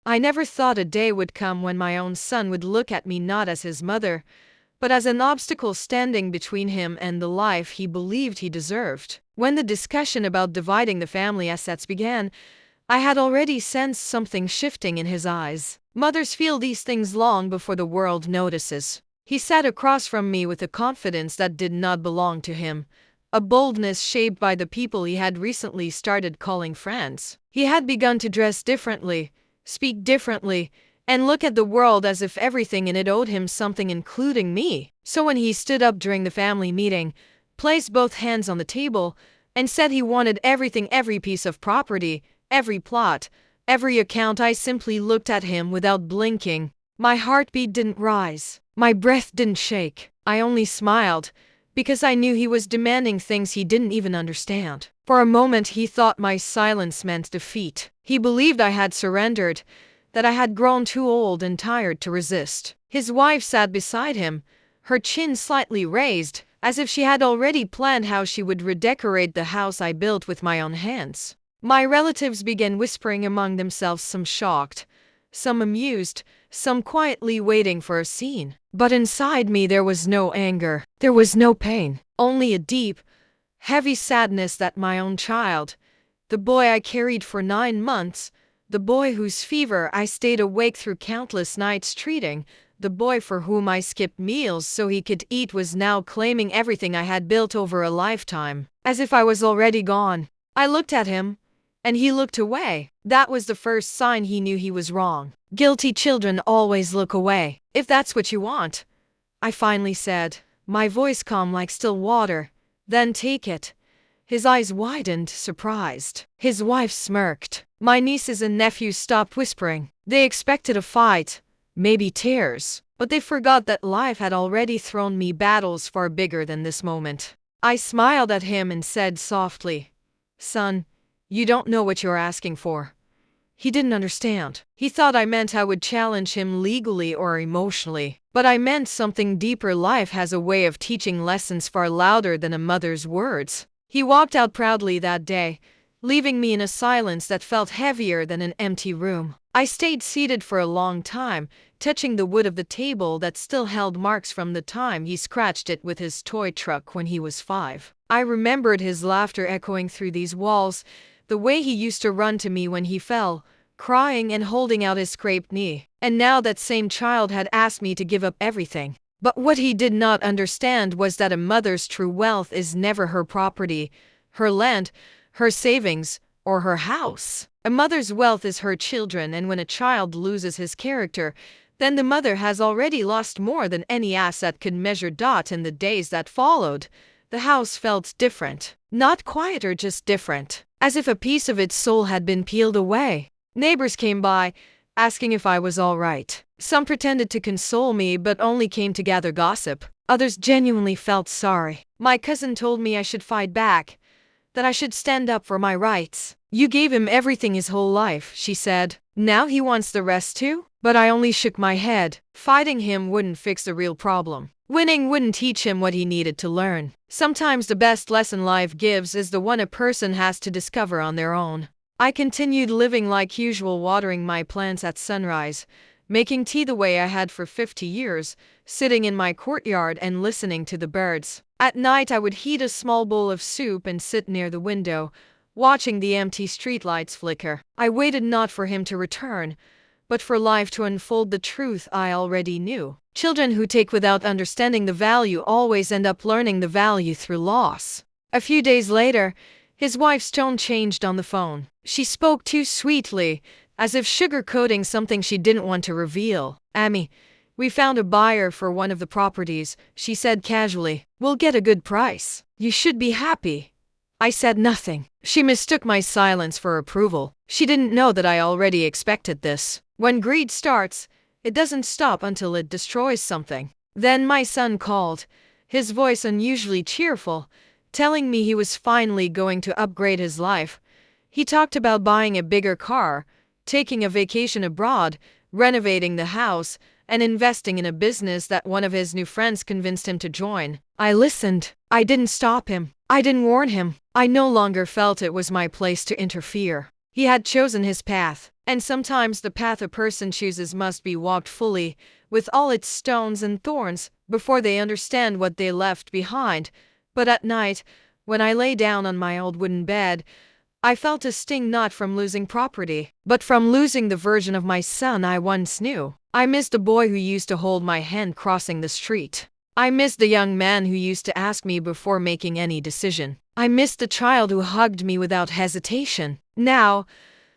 I never thought a day would come when my own son would look at me not as his mother, but as an obstacle standing between him and the life he believed he deserved. When the discussion about dividing the family assets began, I had already sensed something shifting in his eyes. Mothers feel these things long before the world notices. He sat across from me with a confidence that did not belong to him, a boldness shaped by the people he had recently started calling friends. He had begun to dress differently, speak differently, and look at the world as if everything in it owed him something, including me. So when he stood up during the family meeting, placed both hands on the table, and said he wanted everything, every piece of property, every plot, every account, I simply looked at him without blinking. My heartbeat didn't rise. My breath didn't shake. I only smiled, because I knew he was demanding things he didn't even understand. For a moment he thought my silence meant defeat. He believed I had surrendered, that I had grown too old and tired to resist. His wife sat beside him, her chin slightly raised, as if she had already planned how she would redecorate the house I built with my own hands. My relatives began whispering among themselves, some shocked, some amused, some quietly waiting for a scene. But inside me there was no anger, there was no pain, only a deep, heavy sadness that my own child, the boy I carried for 9 months, the boy whose fever I stayed awake through countless nights treating, the boy for whom I skipped meals so he could eat, was now claiming everything I had built over a lifetime, as if I was already gone. I looked at him, and he looked away. That was the first sign he knew he was wrong. Guilty children always look away. If that's what you want, I finally said, my voice calm like still water, then take it. His eyes widened, surprised. His wife smirked. My nieces and nephews stopped whispering. They expected a fight, maybe tears, but they forgot that life had already thrown me battles far bigger than this moment. I smiled at him and said softly, "Son, you don't know what you're asking for." He didn't understand. He thought I meant I would challenge him legally or emotionally. But I meant something deeper. Life has a way of teaching lessons far louder than a mother's words. He walked out proudly that day, leaving me in a silence that felt heavier than an empty room. I stayed seated for a long time, touching the wood of the table that still held marks from the time he scratched it with his toy truck when he was 5. I remembered his laughter echoing through these walls, the way he used to run to me when he fell, crying and holding out his scraped knee. And now that same child had asked me to give up everything. But what he did not understand was that a mother's true wealth is never her property, her land, her savings, or her house. A mother's wealth is her children, and when a child loses his character, then the mother has already lost more than any asset could measure. In the days that followed, the house felt different. Not quieter, just different. As if a piece of its soul had been peeled away. Neighbors came by, asking if I was all right. Some pretended to console me but only came to gather gossip. Others genuinely felt sorry. My cousin told me I should fight back, that I should stand up for my rights. "You gave him everything his whole life," she said. "Now he wants the rest too?" But I only shook my head. Fighting him wouldn't fix the real problem. Winning wouldn't teach him what he needed to learn. Sometimes the best lesson life gives is the one a person has to discover on their own. I continued living like usual, watering my plants at sunrise, making tea the way I had for 50 years, sitting in my courtyard and listening to the birds. At night I would heat a small bowl of soup and sit near the window, watching the empty streetlights flicker. I waited not for him to return, but for life to unfold the truth I already knew. Children who take without understanding the value always end up learning the value through loss. A few days later, his wife's tone changed on the phone. She spoke too sweetly, as if sugarcoating something she didn't want to reveal. "Amy, we found a buyer for one of the properties," she said casually. "We'll get a good price. You should be happy." I said nothing. She mistook my silence for approval. She didn't know that I already expected this. When greed starts, it doesn't stop until it destroys something. Then my son called, his voice unusually cheerful, telling me he was finally going to upgrade his life. He talked about buying a bigger car, taking a vacation abroad, renovating the house, and investing in a business that one of his new friends convinced him to join. I listened. I didn't stop him. I didn't warn him. I no longer felt it was my place to interfere. He had chosen his path. And sometimes the path a person chooses must be walked fully, with all its stones and thorns, before they understand what they left behind. But at night, when I lay down on my old wooden bed, I felt a sting not from losing property, but from losing the version of my son I once knew. I missed the boy who used to hold my hand crossing the street. I missed the young man who used to ask me before making any decision. I missed the child who hugged me without hesitation. Now,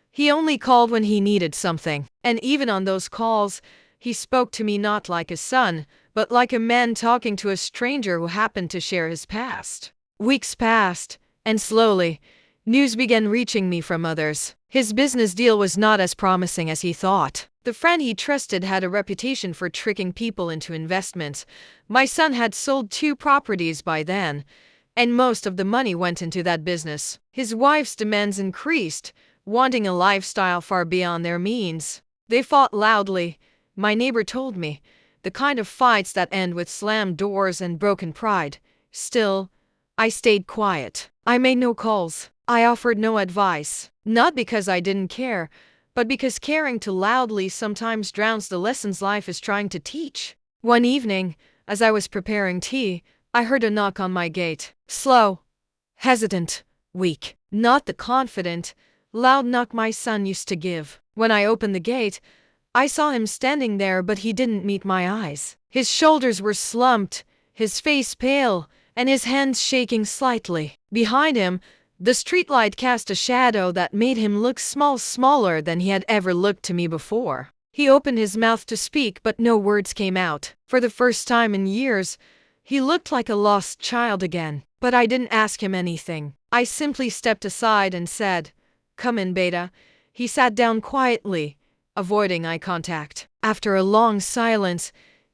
he only called when he needed something, and even on those calls, he spoke to me not like a son, but like a man talking to a stranger who happened to share his past. Weeks passed, and slowly, news began reaching me from others. His business deal was not as promising as he thought. The friend he trusted had a reputation for tricking people into investments. My son had sold 2 properties by then, and most of the money went into that business. His wife's demands increased, wanting a lifestyle far beyond their means. They fought loudly, my neighbor told me, the kind of fights that end with slammed doors and broken pride. Still, I stayed quiet. I made no calls. I offered no advice, not because I didn't care, but because caring too loudly sometimes drowns the lessons life is trying to teach. One evening, as I was preparing tea, I heard a knock on my gate. Slow, hesitant, weak. Not the confident, loud knock my son used to give. When I opened the gate, I saw him standing there, but he didn't meet my eyes. His shoulders were slumped, his face pale, and his hands shaking slightly. Behind him, the streetlight cast a shadow that made him look smaller than he had ever looked to me before. He opened his mouth to speak, but no words came out. For the first time in years, he looked like a lost child again. But I didn't ask him anything. I simply stepped aside and said, "Come in, Beta." He sat down quietly, avoiding eye contact. After a long silence,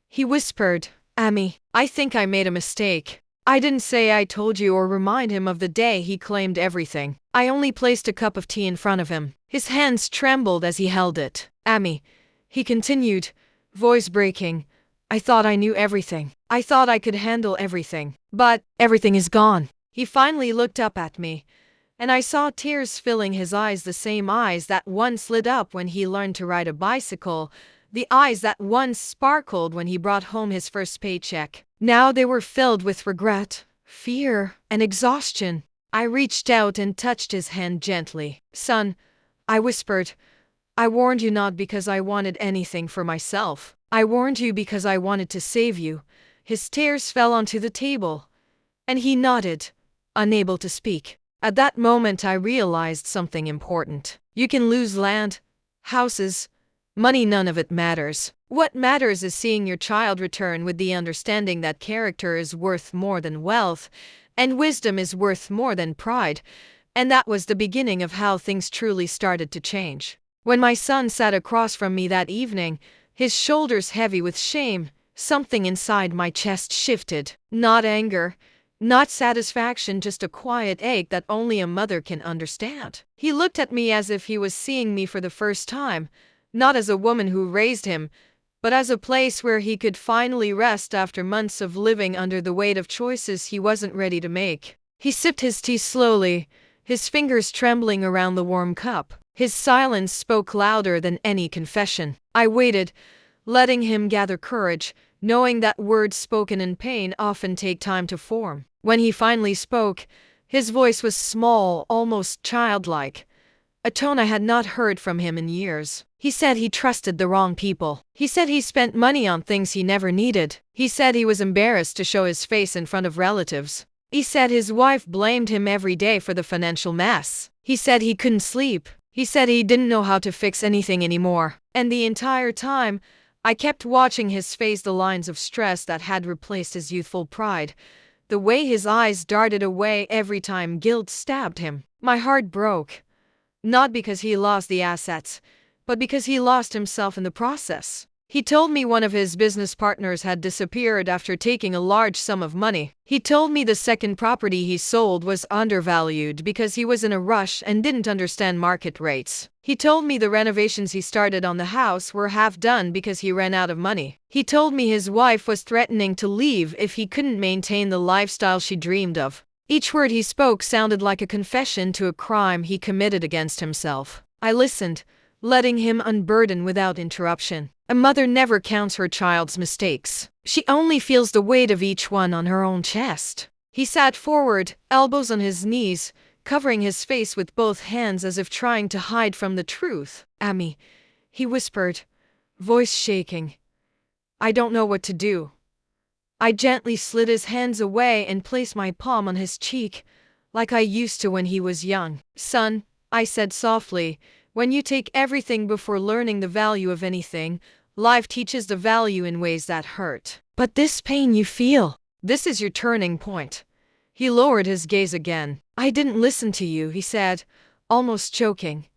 he whispered, "Amy, I think I made a mistake." I didn't say I told you or remind him of the day he claimed everything. I only placed a cup of tea in front of him. His hands trembled as he held it. "Amy," he continued, voice breaking, "I thought I knew everything. I thought I could handle everything. But everything is gone." He finally looked up at me, and I saw tears filling his eyes, the same eyes that once lit up when he learned to ride a bicycle, the eyes that once sparkled when he brought home his first paycheck. Now they were filled with regret, fear, and exhaustion. I reached out and touched his hand gently. "Son," I whispered, "I warned you not because I wanted anything for myself. I warned you because I wanted to save you." His tears fell onto the table, and he nodded, unable to speak. At that moment I realized something important. You can lose land, houses, money, none of it matters. What matters is seeing your child return with the understanding that character is worth more than wealth, and wisdom is worth more than pride. And that was the beginning of how things truly started to change. When my son sat across from me that evening, his shoulders heavy with shame, something inside my chest shifted. Not anger, not satisfaction, just a quiet ache that only a mother can understand. He looked at me as if he was seeing me for the first time, not as a woman who raised him, but as a place where he could finally rest after months of living under the weight of choices he wasn't ready to make. He sipped his tea slowly, his fingers trembling around the warm cup. His silence spoke louder than any confession. I waited, letting him gather courage, knowing that words spoken in pain often take time to form. When he finally spoke, his voice was small, almost childlike, a tone I had not heard from him in years. He said he trusted the wrong people. He said he spent money on things he never needed. He said he was embarrassed to show his face in front of relatives. He said his wife blamed him every day for the financial mess. He said he couldn't sleep. He said he didn't know how to fix anything anymore. And the entire time, I kept watching his face, the lines of stress that had replaced his youthful pride, the way his eyes darted away every time guilt stabbed him. My heart broke. Not because he lost the assets, but because he lost himself in the process. He told me one of his business partners had disappeared after taking a large sum of money. He told me the second property he sold was undervalued because he was in a rush and didn't understand market rates. He told me the renovations he started on the house were half done because he ran out of money. He told me his wife was threatening to leave if he couldn't maintain the lifestyle she dreamed of. Each word he spoke sounded like a confession to a crime he committed against himself. I listened, letting him unburden without interruption. A mother never counts her child's mistakes. She only feels the weight of each one on her own chest. He sat forward, elbows on his knees, covering his face with both hands as if trying to hide from the truth. "Amy," he whispered, voice shaking. "I don't know what to do." I gently slid his hands away and placed my palm on his cheek, like I used to when he was young. "Son," I said softly, "when you take everything before learning the value of anything, life teaches the value in ways that hurt. But this pain you feel, this is your turning point." He lowered his gaze again. "I didn't listen to you," he said, almost choking.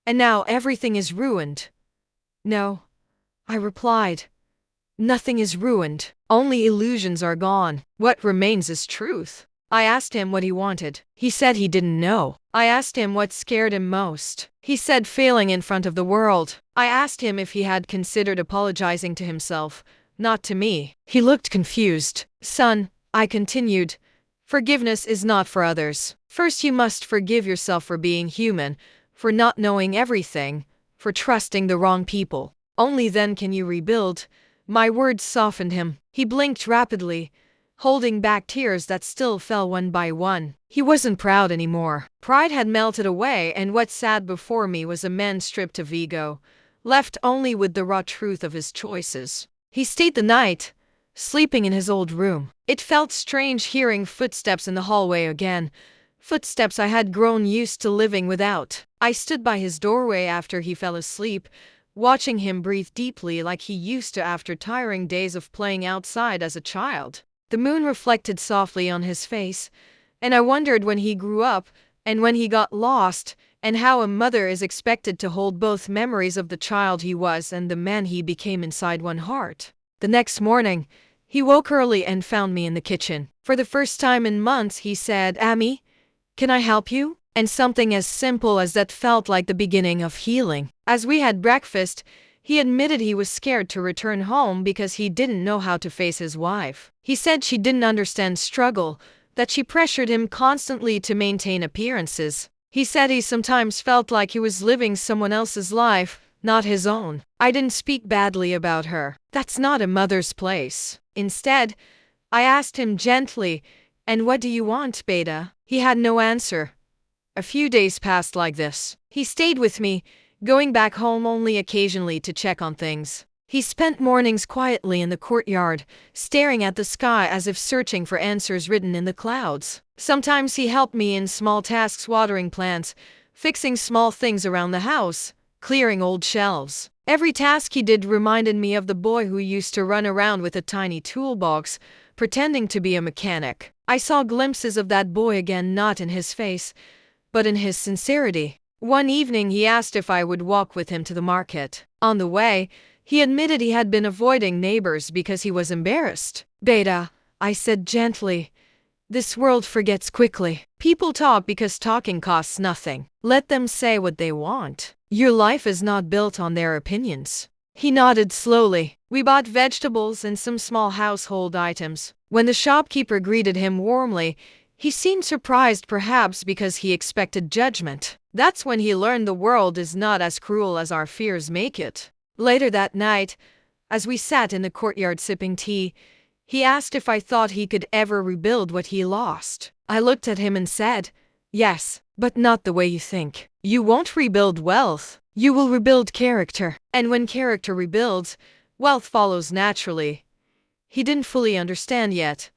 "And now everything is ruined." "No," I replied. "Nothing is ruined. Only illusions are gone. What remains is truth." I asked him what he wanted. He said he didn't know. I asked him what scared him most. He said failing in front of the world. I asked him if he had considered apologizing to himself, not to me. He looked confused. "Son," I continued, "forgiveness is not for others. First you must forgive yourself for being human, for not knowing everything, for trusting the wrong people. Only then can you rebuild." My words softened him. He blinked rapidly, holding back tears that still fell one by one. He wasn't proud anymore. Pride had melted away, and what sat before me was a man stripped of ego, left only with the raw truth of his choices. He stayed the night, sleeping in his old room. It felt strange hearing footsteps in the hallway again, footsteps I had grown used to living without. I stood by his doorway after he fell asleep, watching him breathe deeply like he used to after tiring days of playing outside as a child. The moon reflected softly on his face, and I wondered when he grew up, and when he got lost, and how a mother is expected to hold both memories of the child he was and the man he became inside one heart. The next morning, he woke early and found me in the kitchen. For the first time in months, he said, "Amy, can I help you?" And something as simple as that felt like the beginning of healing. As we had breakfast, he admitted he was scared to return home because he didn't know how to face his wife. He said she didn't understand struggle, that she pressured him constantly to maintain appearances. He said he sometimes felt like he was living someone else's life, not his own. I didn't speak badly about her. That's not a mother's place. Instead, I asked him gently, "And what do you want, Beta?" He had no answer. A few days passed like this. He stayed with me, going back home only occasionally to check on things. He spent mornings quietly in the courtyard, staring at the sky as if searching for answers written in the clouds. Sometimes he helped me in small tasks, watering plants, fixing small things around the house, clearing old shelves. Every task he did reminded me of the boy who used to run around with a tiny toolbox, pretending to be a mechanic. I saw glimpses of that boy again, not in his face, but in his sincerity. One evening he asked if I would walk with him to the market. On the way, he admitted he had been avoiding neighbors because he was embarrassed. "Beta," I said gently, "this world forgets quickly. People talk because talking costs nothing. Let them say what they want. Your life is not built on their opinions." He nodded slowly. We bought vegetables and some small household items. When the shopkeeper greeted him warmly, he seemed surprised, perhaps because he expected judgment. That's when he learned the world is not as cruel as our fears make it. Later that night, as we sat in the courtyard sipping tea, he asked if I thought he could ever rebuild what he lost. I looked at him and said, "Yes, but not the way you think. You won't rebuild wealth. You will rebuild character. And when character rebuilds, wealth follows naturally." He didn't fully understand yet,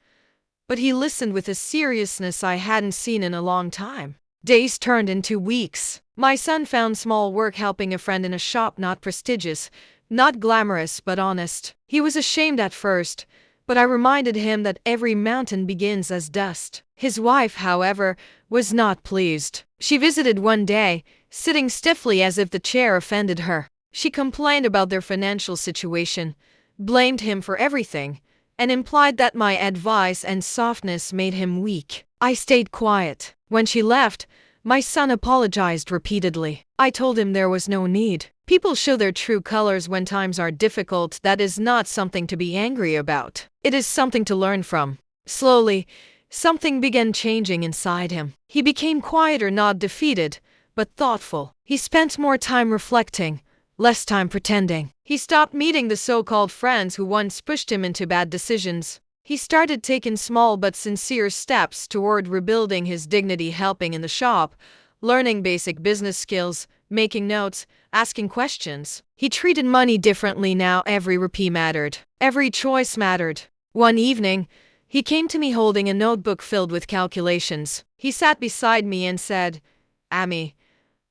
but he listened with a seriousness I hadn't seen in a long time. Days turned into weeks. My son found small work helping a friend in a shop, not prestigious, not glamorous, but honest. He was ashamed at first, but I reminded him that every mountain begins as dust. His wife, however, was not pleased. She visited one day, sitting stiffly as if the chair offended her. She complained about their financial situation, blamed him for everything, and implied that my advice and softness made him weak. I stayed quiet. When she left, my son apologized repeatedly. I told him there was no need. People show their true colors when times are difficult. That is not something to be angry about. It is something to learn from. Slowly, something began changing inside him. He became quieter, not defeated, but thoughtful. He spent more time reflecting, less time pretending. He stopped meeting the so-called friends who once pushed him into bad decisions. He started taking small but sincere steps toward rebuilding his dignity, helping in the shop, learning basic business skills, making notes, asking questions. He treated money differently now. Every rupee mattered. Every choice mattered. One evening, he came to me holding a notebook filled with calculations. He sat beside me and said, "Amy,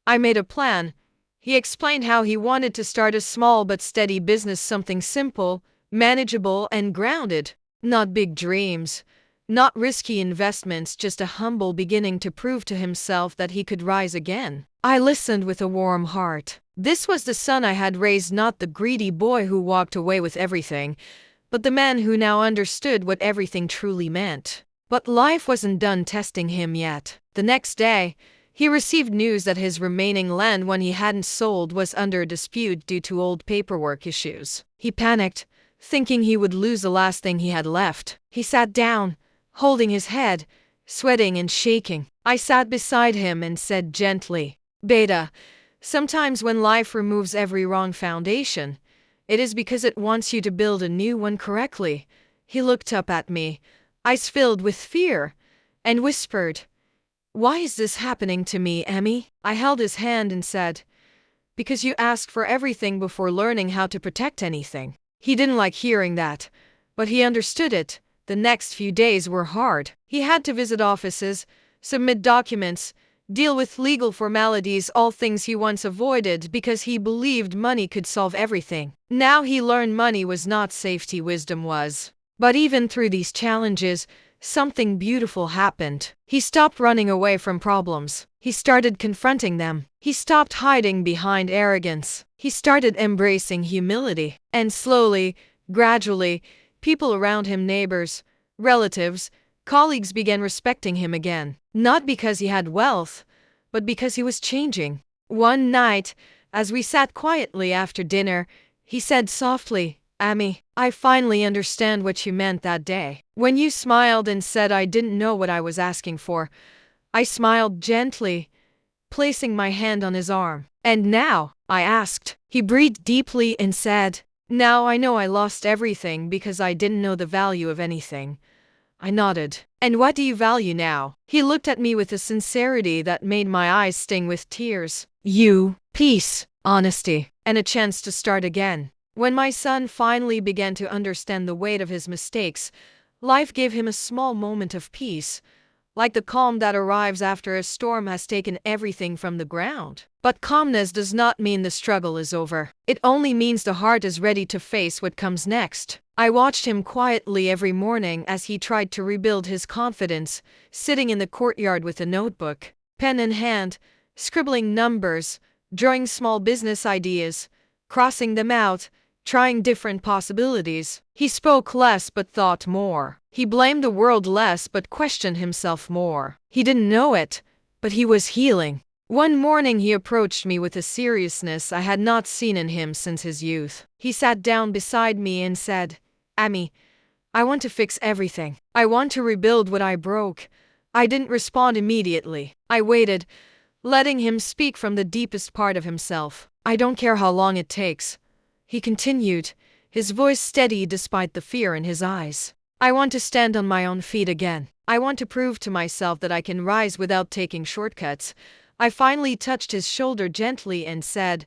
I made a plan." He explained how he wanted to start a small but steady business, something simple, manageable, and grounded. Not big dreams, not risky investments, just a humble beginning to prove to himself that he could rise again. I listened with a warm heart. This was the son I had raised, not the greedy boy who walked away with everything, but the man who now understood what everything truly meant. But life wasn't done testing him yet. The next day, he received news that his remaining land, one he hadn't sold, was under dispute due to old paperwork issues. He panicked, thinking he would lose the last thing he had left. He sat down, holding his head, sweating and shaking. I sat beside him and said gently, "Beta, sometimes when life removes every wrong foundation, it is because it wants you to build a new one correctly." He looked up at me, eyes filled with fear, and whispered, "Why is this happening to me, Emmy?" I held his hand and said, "Because you asked for everything before learning how to protect anything." He didn't like hearing that, but he understood it. The next few days were hard. He had to visit offices, submit documents, deal with legal formalities, all things he once avoided because he believed money could solve everything. Now he learned money was not safety, wisdom was. But even through these challenges, something beautiful happened. He stopped running away from problems. He started confronting them. He stopped hiding behind arrogance. He started embracing humility. And slowly, gradually, people around him, neighbors, relatives, colleagues, began respecting him again. Not because he had wealth, but because he was changing. One night, as we sat quietly after dinner, he said softly, "Amy, I finally understand what you meant that day. When you smiled and said I didn't know what I was asking for." I smiled gently, placing my hand on his arm. "And now?" I asked. He breathed deeply and said, "Now I know I lost everything because I didn't know the value of anything." I nodded. "And what do you value now?" He looked at me with a sincerity that made my eyes sting with tears. "You, peace, honesty, and a chance to start again." When my son finally began to understand the weight of his mistakes, life gave him a small moment of peace, like the calm that arrives after a storm has taken everything from the ground. But calmness does not mean the struggle is over. It only means the heart is ready to face what comes next. I watched him quietly every morning as he tried to rebuild his confidence, sitting in the courtyard with a notebook, pen in hand, scribbling numbers, drawing small business ideas, crossing them out, trying different possibilities. He spoke less but thought more. He blamed the world less but questioned himself more. He didn't know it, but he was healing. One morning he approached me with a seriousness I had not seen in him since his youth. He sat down beside me and said, "Amy, I want to fix everything. I want to rebuild what I broke." I didn't respond immediately. I waited, letting him speak from the deepest part of himself. "I don't care how long it takes," he continued, his voice steady despite the fear in his eyes. "I want to stand on my own feet again. I want to prove to myself that I can rise without taking shortcuts." I finally touched his shoulder gently and said,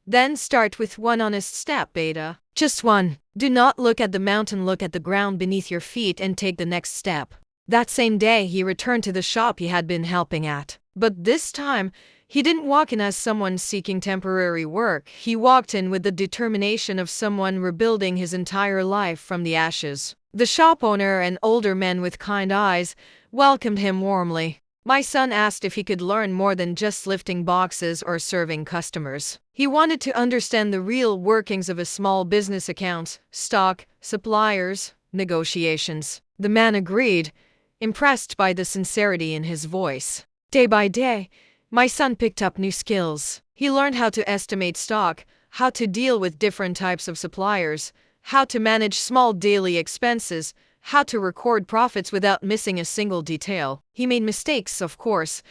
"Then start with one honest step, Beta. Just one. Do not look at the mountain, look at the ground beneath your feet and take the next step." That same day he returned to the shop he had been helping at. But this time, he didn't walk in as someone seeking temporary work. He walked in with the determination of someone rebuilding his entire life from the ashes. The shop owner, an older man with kind eyes, welcomed him warmly. My son asked if he could learn more than just lifting boxes or serving customers. He wanted to understand the real workings of a small business: accounts, stock, suppliers, negotiations. The man agreed, impressed by the sincerity in his voice. Day by day, my son picked up new skills. He learned how to estimate stock, how to deal with different types of suppliers, how to manage small daily expenses, how to record profits without missing a single detail. He made mistakes, of course,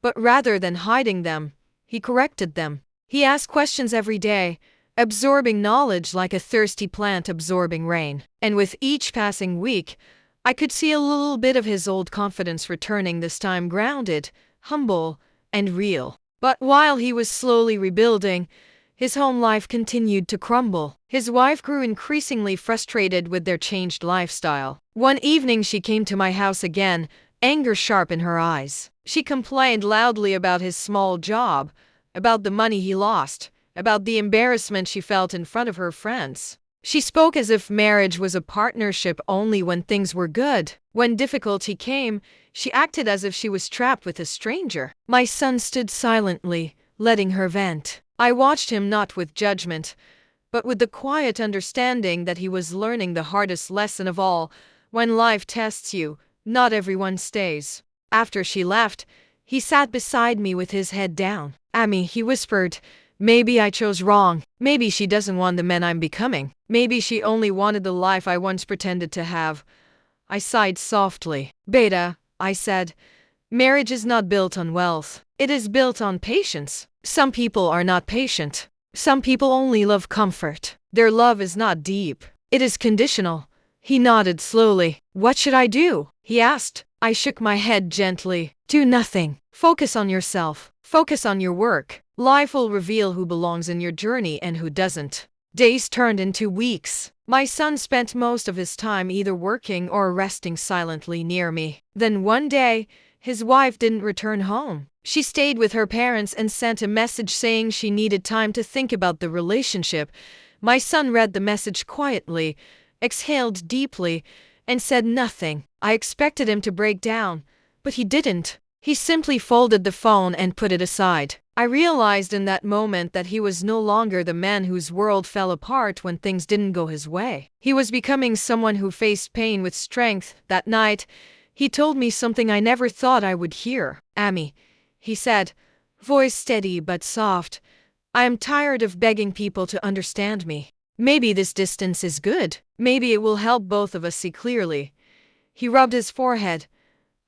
but rather than hiding them, He corrected them. He asked questions every day, absorbing knowledge like a thirsty plant absorbing rain. And with each passing week, I could see a little bit of his old confidence returning, this time grounded, humble, and real. But while he was slowly rebuilding, his home life continued to crumble. His wife grew increasingly frustrated with their changed lifestyle. One evening she came to my house again, anger sharp in her eyes. She complained loudly about his small job, about the money he lost, about the embarrassment she felt in front of her friends. She spoke as if marriage was a partnership only when things were good. When difficulty came, she acted as if she was trapped with a stranger. My son stood silently, letting her vent. I watched him not with judgment, but with the quiet understanding that he was learning the hardest lesson of all. When life tests you, not everyone stays. After she left, he sat beside me with his head down. "Amy," he whispered, "maybe I chose wrong. Maybe she doesn't want the man I'm becoming. Maybe she only wanted the life I once pretended to have." I sighed softly. "Beta," I said, "marriage is not built on wealth. It is built on patience. Some people are not patient. Some people only love comfort. Their love is not deep. It is conditional." He nodded slowly. "What should I do?" he asked. I shook my head gently. "Do nothing. Focus on yourself. Focus on your work. Life will reveal who belongs in your journey and who doesn't." Days turned into weeks. My son spent most of his time either working or resting silently near me. Then one day, his wife didn't return home. She stayed with her parents and sent a message saying she needed time to think about the relationship. My son read the message quietly, exhaled deeply, and said nothing. I expected him to break down, but he didn't. He simply folded the phone and put it aside. I realized in that moment that he was no longer the man whose world fell apart when things didn't go his way. He was becoming someone who faced pain with strength. That night, he told me something I never thought I would hear. "Amy," he said, voice steady but soft, "I am tired of begging people to understand me. Maybe this distance is good. Maybe it will help both of us see clearly." He rubbed his forehead,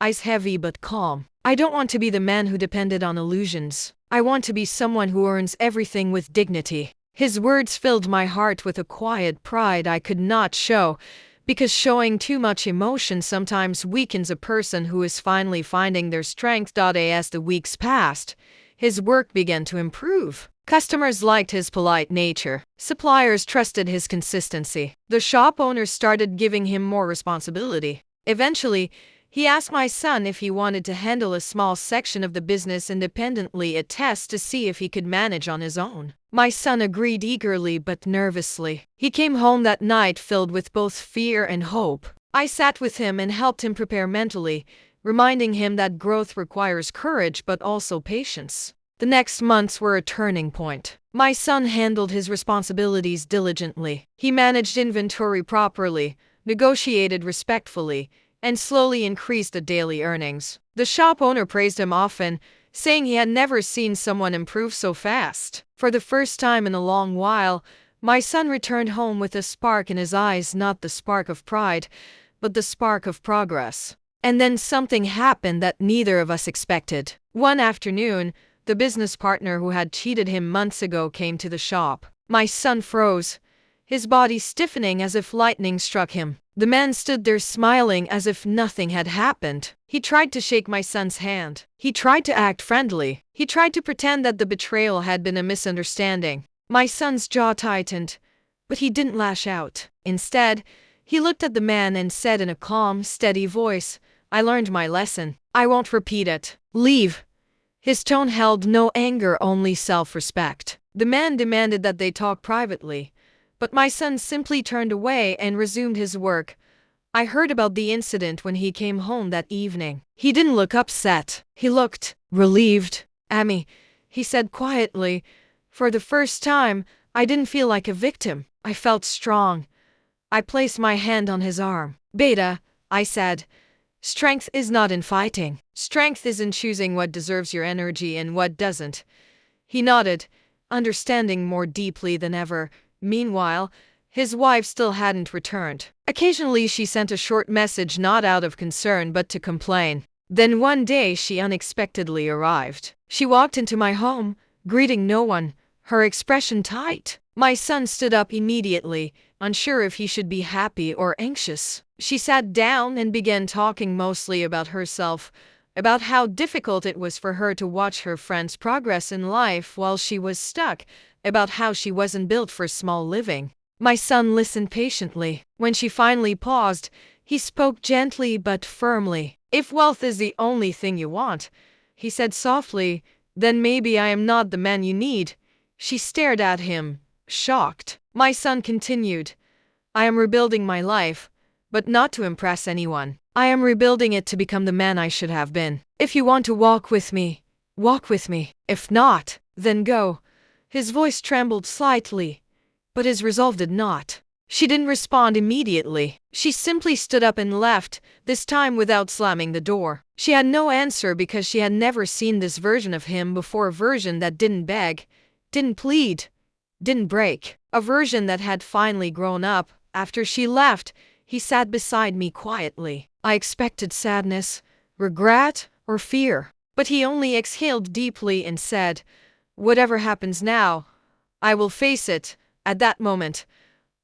eyes heavy but calm. "I don't want to be the man who depended on illusions. I want to be someone who earns everything with dignity." His words filled my heart with a quiet pride I could not show, because showing too much emotion sometimes weakens a person who is finally finding their strength. As the weeks passed, his work began to improve. Customers liked his polite nature. Suppliers trusted his consistency. The shop owners started giving him more responsibility. Eventually, he asked my son if he wanted to handle a small section of the business independently, a test to see if he could manage on his own. My son agreed eagerly but nervously. He came home that night filled with both fear and hope. I sat with him and helped him prepare mentally, reminding him that growth requires courage but also patience. The next months were a turning point. My son handled his responsibilities diligently. He managed inventory properly, negotiated respectfully, and slowly increased the daily earnings. The shop owner praised him often, saying he had never seen someone improve so fast. For the first time in a long while, my son returned home with a spark in his eyes, not the spark of pride, but the spark of progress. And then something happened that neither of us expected. One afternoon, the business partner who had cheated him months ago came to the shop. My son froze, his body stiffening as if lightning struck him. The man stood there smiling as if nothing had happened. He tried to shake my son's hand. He tried to act friendly. He tried to pretend that the betrayal had been a misunderstanding. My son's jaw tightened, but he didn't lash out. Instead, he looked at the man and said in a calm, steady voice, "I learned my lesson. I won't repeat it. Leave." His tone held no anger, only self-respect. The man demanded that they talk privately, but my son simply turned away and resumed his work. I heard about the incident when he came home that evening. He didn't look upset. He looked relieved. "Amy," he said quietly, "for the first time, I didn't feel like a victim. I felt strong." I placed my hand on his arm. "Beta," I said, "strength is not in fighting. Strength is in choosing what deserves your energy and what doesn't." He nodded, understanding more deeply than ever. Meanwhile, his wife still hadn't returned. Occasionally she sent a short message, not out of concern but to complain. Then one day she unexpectedly arrived. She walked into my home, greeting no one, her expression tight. My son stood up immediately, unsure if he should be happy or anxious. She sat down and began talking mostly about herself, about how difficult it was for her to watch her friends progress in life while she was stuck, about how she wasn't built for small living. My son listened patiently. When she finally paused, he spoke gently but firmly. "If wealth is the only thing you want," he said softly, "then maybe I am not the man you need." She stared at him, shocked. My son continued, "I am rebuilding my life, but not to impress anyone. I am rebuilding it to become the man I should have been. If you want to walk with me, walk with me. If not, then go." His voice trembled slightly, but his resolve did not. She didn't respond immediately. She simply stood up and left, this time without slamming the door. She had no answer because she had never seen this version of him before, a version that didn't beg, didn't plead, didn't break. A version that had finally grown up. After she left, he sat beside me quietly. I expected sadness, regret, or fear, but he only exhaled deeply and said, "Whatever happens now, I will face it." At that moment,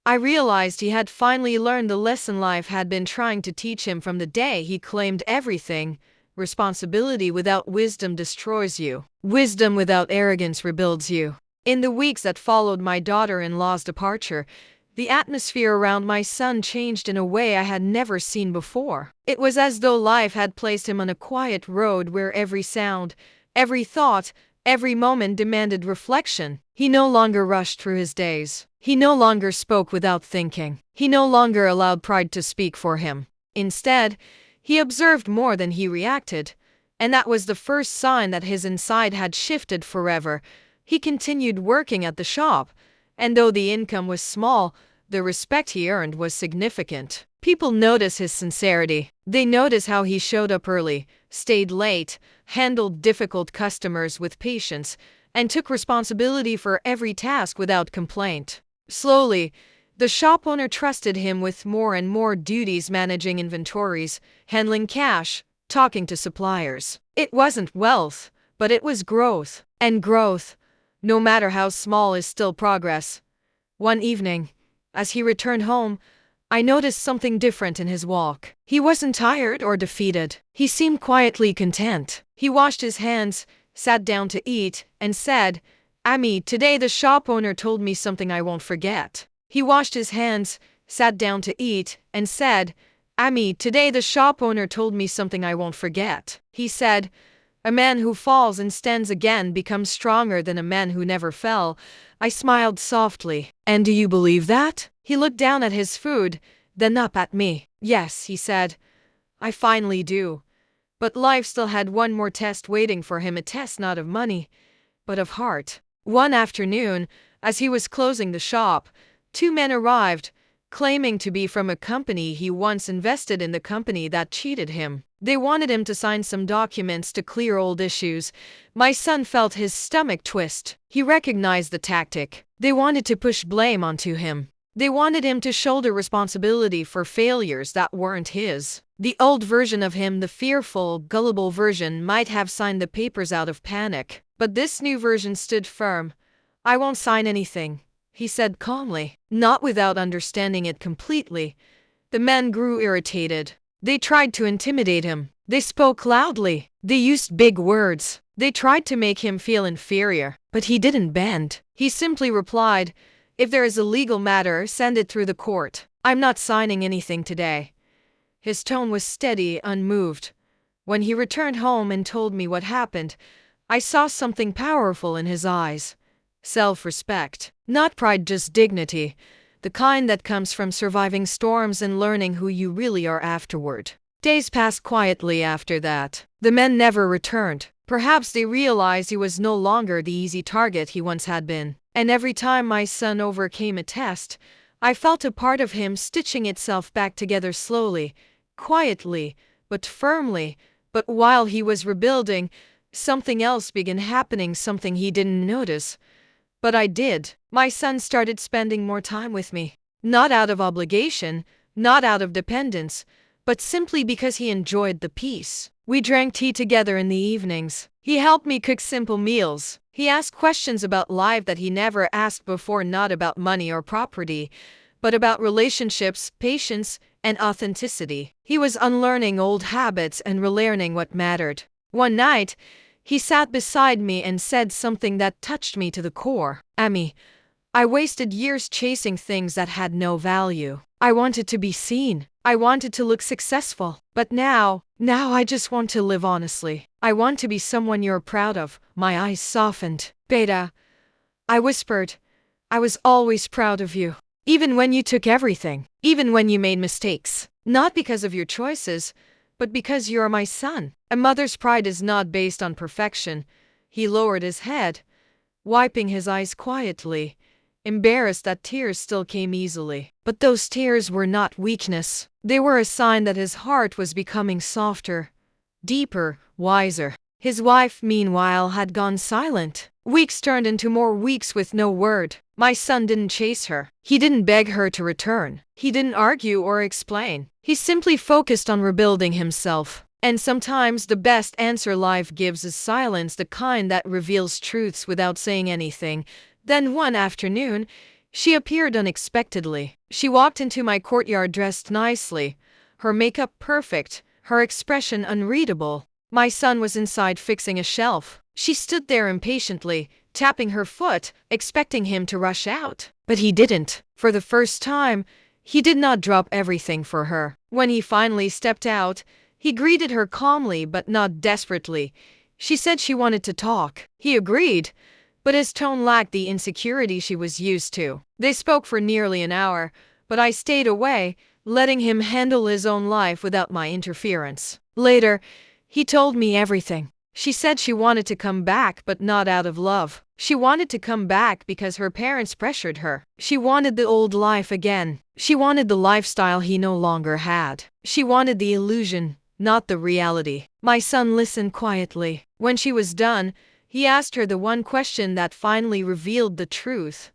I realized he had finally learned the lesson life had been trying to teach him from the day he claimed everything. Responsibility without wisdom destroys you. Wisdom without arrogance rebuilds you. In the weeks that followed my daughter-in-law's departure, the atmosphere around my son changed in a way I had never seen before. It was as though life had placed him on a quiet road where every sound, every thought, every moment demanded reflection. He no longer rushed through his days. He no longer spoke without thinking. He no longer allowed pride to speak for him. Instead, he observed more than he reacted, and that was the first sign that his inside had shifted forever. He continued working at the shop, and though the income was small, the respect he earned was significant. People notice his sincerity. They notice how he showed up early, stayed late, handled difficult customers with patience, and took responsibility for every task without complaint. Slowly, the shop owner trusted him with more and more duties, managing inventories, handling cash, talking to suppliers. It wasn't wealth, but it was growth. And growth, no matter how small, is still progress. One evening, as he returned home, I noticed something different in his walk. He wasn't tired or defeated. He seemed quietly content. He washed his hands, sat down to eat, and said, "Ami, today the shop owner told me something I won't forget." He washed his hands, sat down to eat, and said, "Ami, today the shop owner told me something I won't forget." He said, "A man who falls and stands again becomes stronger than a man who never fell." I smiled softly. "And do you believe that?" He looked down at his food, then up at me. "Yes," he said, "I finally do." But life still had one more test waiting for him, a test not of money, but of heart. One afternoon, as he was closing the shop, two men arrived, claiming to be from a company he once invested in, the company that cheated him. They wanted him to sign some documents to clear old issues. My son felt his stomach twist. He recognized the tactic. They wanted to push blame onto him. They wanted him to shoulder responsibility for failures that weren't his. The old version of him, the fearful, gullible version, might have signed the papers out of panic. But this new version stood firm. "I won't sign anything," he said calmly. Not without understanding it completely. The men grew irritated. They tried to intimidate him. They spoke loudly. They used big words. They tried to make him feel inferior. But he didn't bend. He simply replied, "If there is a legal matter, send it through the court. I'm not signing anything today." His tone was steady, unmoved. When he returned home and told me what happened, I saw something powerful in his eyes. Self-respect. Not pride, just dignity. The kind that comes from surviving storms and learning who you really are afterward. Days passed quietly after that. The men never returned. Perhaps they realized he was no longer the easy target he once had been. And every time my son overcame a test, I felt a part of him stitching itself back together slowly, quietly, but firmly. But while he was rebuilding, something else began happening, something he didn't notice. But I did. My son started spending more time with me. Not out of obligation, not out of dependence, but simply because he enjoyed the peace. We drank tea together in the evenings. He helped me cook simple meals. He asked questions about life that he never asked before, not about money or property, but about relationships, patience, and authenticity. He was unlearning old habits and relearning what mattered. One night, he sat beside me and said something that touched me to the core. Amy, I wasted years chasing things that had no value. I wanted to be seen. I wanted to look successful. But now I just want to live honestly. I want to be someone you're proud of. My eyes softened. Beta, I whispered, I was always proud of you. Even when you took everything. Even when you made mistakes. Not because of your choices, but because you're my son. A mother's pride is not based on perfection. He lowered his head, wiping his eyes quietly, embarrassed that tears still came easily. But those tears were not weakness. They were a sign that his heart was becoming softer, deeper, wiser. His wife, meanwhile, had gone silent. Weeks turned into more weeks with no word. My son didn't chase her. He didn't beg her to return. He didn't argue or explain. He simply focused on rebuilding himself. And sometimes the best answer life gives is silence, the kind that reveals truths without saying anything. Then one afternoon, she appeared unexpectedly. She walked into my courtyard dressed nicely, her makeup perfect, her expression unreadable. My son was inside fixing a shelf. She stood there impatiently, tapping her foot, expecting him to rush out. But he didn't. For the first time, he did not drop everything for her. When he finally stepped out, he greeted her calmly but not desperately. She said she wanted to talk. He agreed, but his tone lacked the insecurity she was used to. They spoke for nearly an hour, but I stayed away, letting him handle his own life without my interference. Later, he told me everything. She said she wanted to come back, but not out of love. She wanted to come back because her parents pressured her. She wanted the old life again. She wanted the lifestyle he no longer had. She wanted the illusion, not the reality. My son listened quietly. When she was done, he asked her the one question that finally revealed the truth.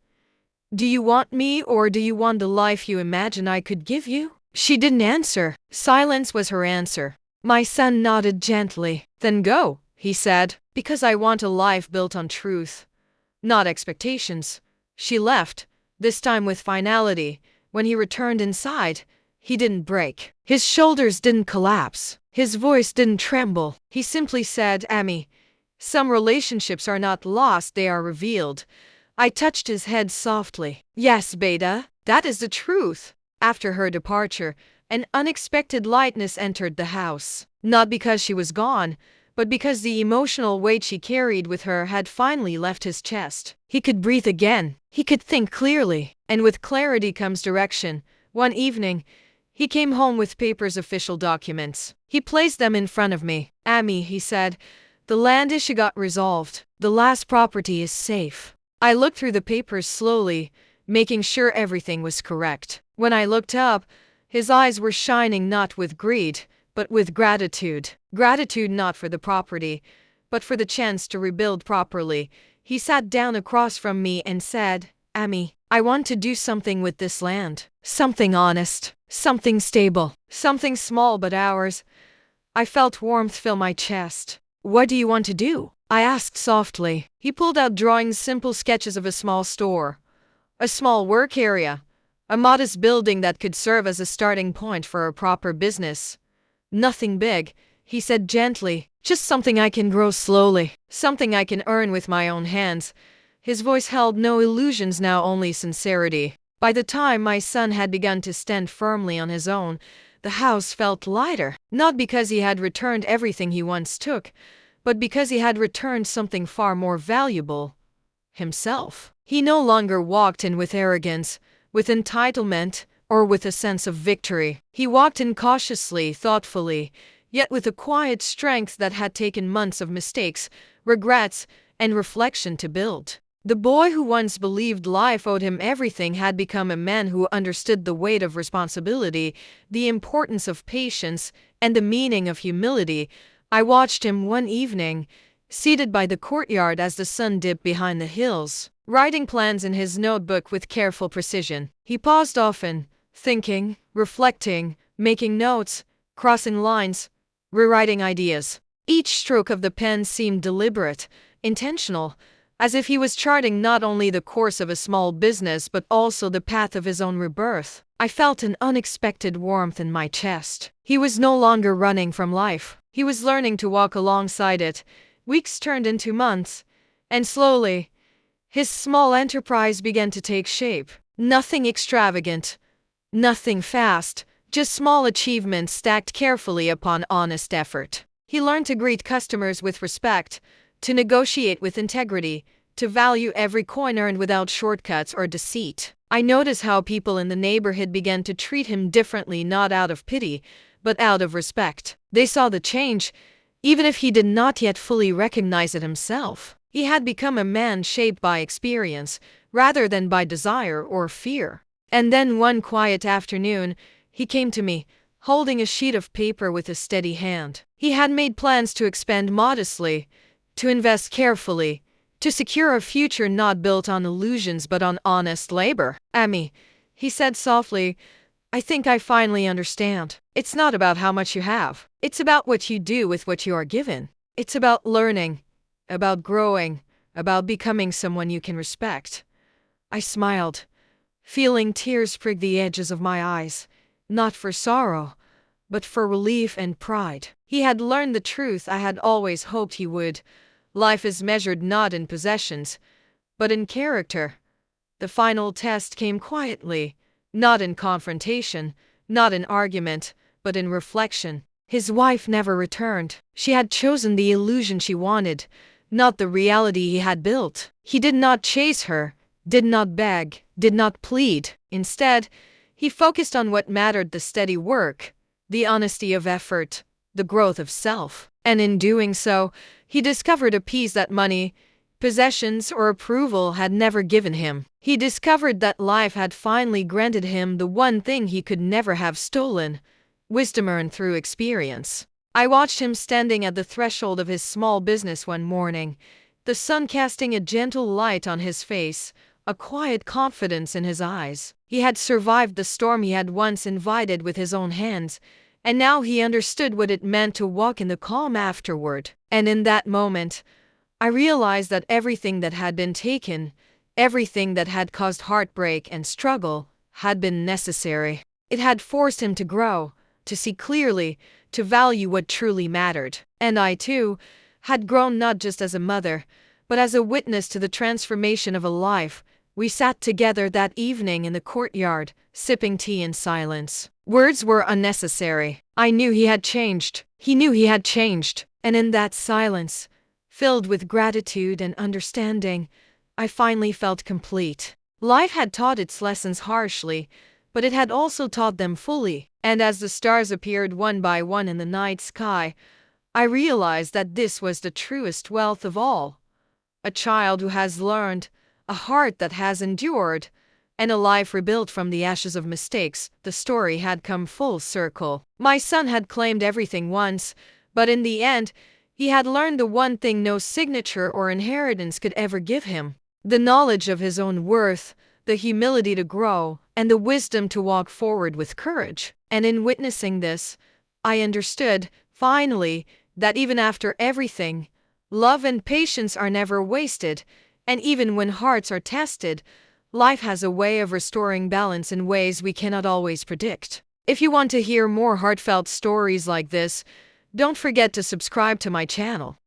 Do you want me, or do you want the life you imagine I could give you? She didn't answer. Silence was her answer. My son nodded gently. Then go, he said, because I want a life built on truth, not expectations. She left, this time with finality. When he returned inside, he didn't break. His shoulders didn't collapse. His voice didn't tremble. He simply said, Amy, some relationships are not lost, they are revealed. I touched his head softly. Yes, Beta, that is the truth. After her departure, an unexpected lightness entered the house. Not because she was gone, but because the emotional weight she carried with her had finally left his chest. He could breathe again. He could think clearly. And with clarity comes direction. One evening, he came home with papers, official documents. He placed them in front of me. Amy, he said, the land issue got resolved. The last property is safe. I looked through the papers slowly, making sure everything was correct. When I looked up, his eyes were shining not with greed, but with gratitude. Gratitude not for the property, but for the chance to rebuild properly. He sat down across from me and said, Amy, I want to do something with this land. Something honest. Something stable. Something small but ours. I felt warmth fill my chest. What do you want to do? I asked softly. He pulled out drawings, simple sketches of a small store, a small work area, a modest building that could serve as a starting point for a proper business. Nothing big, he said gently, just something I can grow slowly, something I can earn with my own hands. His voice held no illusions now, only sincerity. By the time my son had begun to stand firmly on his own, the house felt lighter, not because he had returned everything he once took, but because he had returned something far more valuable, himself. He no longer walked in with arrogance, with entitlement, or with a sense of victory. He walked in cautiously, thoughtfully, yet with a quiet strength that had taken months of mistakes, regrets, and reflection to build. The boy who once believed life owed him everything had become a man who understood the weight of responsibility, the importance of patience, and the meaning of humility. I watched him one evening, seated by the courtyard as the sun dipped behind the hills, writing plans in his notebook with careful precision. He paused often, thinking, reflecting, making notes, crossing lines, rewriting ideas. Each stroke of the pen seemed deliberate, intentional, as if he was charting not only the course of a small business but also the path of his own rebirth. I felt an unexpected warmth in my chest. He was no longer running from life. He was learning to walk alongside it. Weeks turned into months, and slowly, his small enterprise began to take shape. Nothing extravagant, nothing fast, just small achievements stacked carefully upon honest effort. He learned to greet customers with respect, to negotiate with integrity, to value every coin earned without shortcuts or deceit. I noticed how people in the neighborhood began to treat him differently, not out of pity, but out of respect. They saw the change, even if he did not yet fully recognize it himself. He had become a man shaped by experience, rather than by desire or fear. And then one quiet afternoon, he came to me, holding a sheet of paper with a steady hand. He had made plans to expand modestly, to invest carefully, to secure a future not built on illusions but on honest labor. "Amy," he said softly, "I think I finally understand. It's not about how much you have. It's about what you do with what you are given. It's about learning, about growing, about becoming someone you can respect." I smiled, feeling tears prick the edges of my eyes, not for sorrow, but for relief and pride. He had learned the truth I had always hoped he would. Life is measured not in possessions, but in character. The final test came quietly, not in confrontation, not in argument, but in reflection. His wife never returned. She had chosen the illusion she wanted, not the reality he had built. He did not chase her, did not beg, did not plead. Instead, he focused on what mattered: the steady work, the honesty of effort, the growth of self. And in doing so, he discovered a peace that money, possessions, or approval had never given him. He discovered that life had finally granted him the one thing he could never have stolen: wisdom earned through experience. I watched him standing at the threshold of his small business one morning, the sun casting a gentle light on his face, a quiet confidence in his eyes. He had survived the storm he had once invited with his own hands, and now he understood what it meant to walk in the calm afterward. And in that moment, I realized that everything that had been taken, everything that had caused heartbreak and struggle, had been necessary. It had forced him to grow, to see clearly, to value what truly mattered. And I, too, had grown not just as a mother, but as a witness to the transformation of a life. We sat together that evening in the courtyard, sipping tea in silence. Words were unnecessary. I knew he had changed. He knew he had changed. And in that silence, filled with gratitude and understanding, I finally felt complete. Life had taught its lessons harshly, but it had also taught them fully. And as the stars appeared one by one in the night sky, I realized that this was the truest wealth of all. A child who has learned, a heart that has endured, and a life rebuilt from the ashes of mistakes. The story had come full circle. My son had claimed everything once, but in the end, he had learned the one thing no signature or inheritance could ever give him: the knowledge of his own worth, the humility to grow, and the wisdom to walk forward with courage. And in witnessing this, I understood, finally, that even after everything, love and patience are never wasted, and even when hearts are tested, life has a way of restoring balance in ways we cannot always predict. If you want to hear more heartfelt stories like this, don't forget to subscribe to my channel.